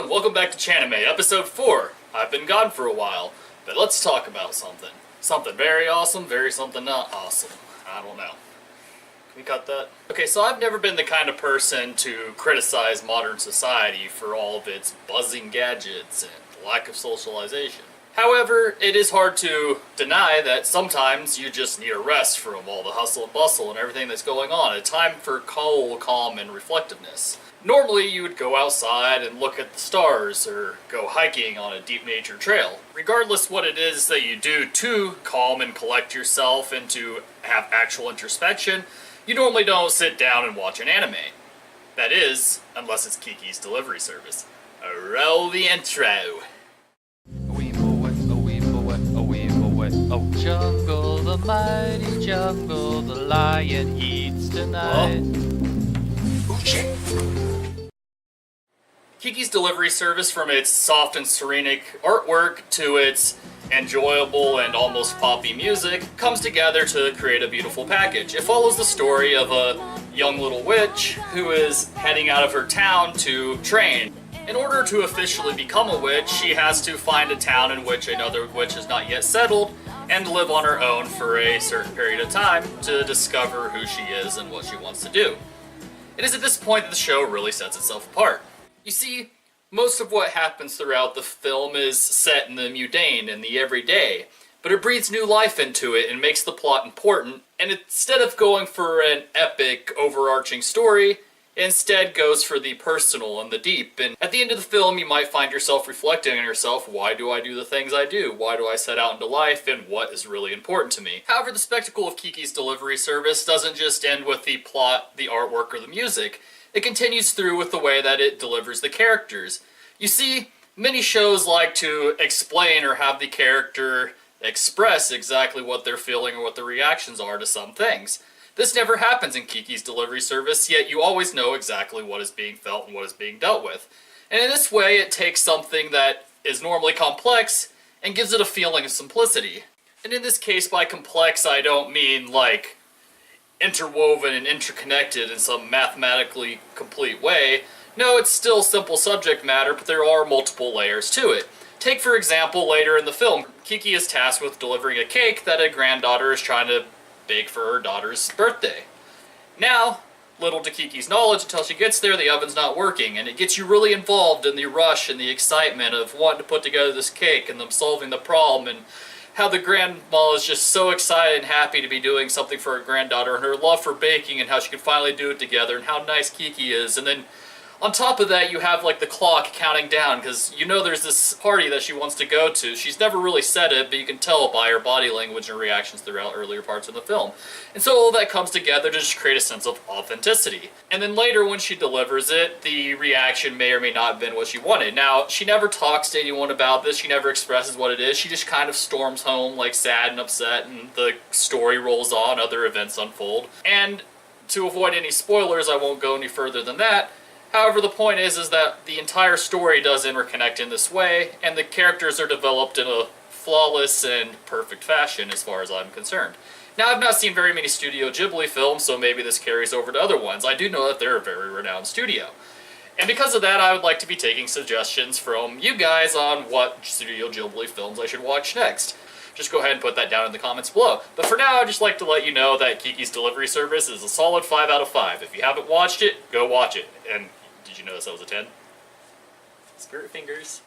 and welcome back to Chanime, episode 4. I've been gone for a while, but let's talk about something. Something very awesome, something not awesome. I don't know. Can we cut that? Okay, so I've never been the kind of person to criticize modern society for all of its buzzing gadgets and lack of socialization. However, it is hard to deny that sometimes you just need a rest from all the hustle and bustle and everything that's going on. A time for cool, calm, and reflectiveness. Normally, you would go outside and look at the stars, or go hiking on a deep nature trail. Regardless what it is that you do to calm and collect yourself and to have actual introspection, you normally don't sit down and watch an anime. That is, unless it's Kikis delivery service. Roll the intro. Oh, jungle, the mighty jungle, the lion eats tonight. Oh shit. Kikis delivery service, from its soft and serenic artwork to its enjoyable and almost poppy music, comes together to create a beautiful package. It follows the story of a young little witch who is heading out of her town to train. In order to officially become a witch, she has to find a town in which another witch has not yet settled and live on her own for a certain period of time to discover who she is and what she wants to do. It is at this point that the show really sets itself apart. You see, most of what happens throughout the film is set in the mundane and the everyday, but it breathes new life into it and makes the plot important, and instead of going for an epic, overarching story, it instead goes for the personal and the deep. And at the end of the film, you might find yourself reflecting on yourself: why do I do the things I do? Why do I set out into life? And what is really important to me? However, the spectacle of Kiki's delivery service doesn't just end with the plot, the artwork, or the music. It continues through with the way that it delivers the characters. You see, many shows like to explain or have the character express exactly what they're feeling or what the reactions are to some things. This never happens in Kiki's delivery service, yet you always know exactly what is being felt and what is being dealt with. And in this way, it takes something that is normally complex and gives it a feeling of simplicity. And in this case, by complex, I don't mean like interwoven and interconnected in some mathematically complete way. No, it's still simple subject matter, but there are multiple layers to it. Take, for example, later in the film, Kiki is tasked with delivering a cake that a granddaughter is trying to bake for her daughter's birthday. Now, little to Kiki's knowledge, until she gets there, the oven's not working, and it gets you really involved in the rush and the excitement of wanting to put together this cake and them solving the problem, and how the grandma is just so excited and happy to be doing something for her granddaughter, and her love for baking and how she can finally do it together, and how nice Kiki is. And then on top of that, you have like the clock counting down, because you know there's this party that she wants to go to. She's never really said it, but you can tell by her body language and reactions throughout earlier parts of the film. And so all that comes together to just create a sense of authenticity. And then later when she delivers it, the reaction may or may not have been what she wanted. Now, she never talks to anyone about this, she never expresses what it is, she just kind of storms home like sad and upset, and the story rolls on, other events unfold. And to avoid any spoilers, I won't go any further than that. However, the point is that the entire story does interconnect in this way, and the characters are developed in a flawless and perfect fashion as far as I'm concerned. Now, I've not seen very many Studio Ghibli films, so maybe this carries over to other ones. I do know that they're a very renowned studio. And because of that, I would like to be taking suggestions from you guys on what Studio Ghibli films I should watch next. Just go ahead and put that down in the comments below. But for now, I'd just like to let you know that Kiki's delivery service is a solid 5 out of 5. If you haven't watched it, go watch it. And did you notice that was a 10? Spirit fingers.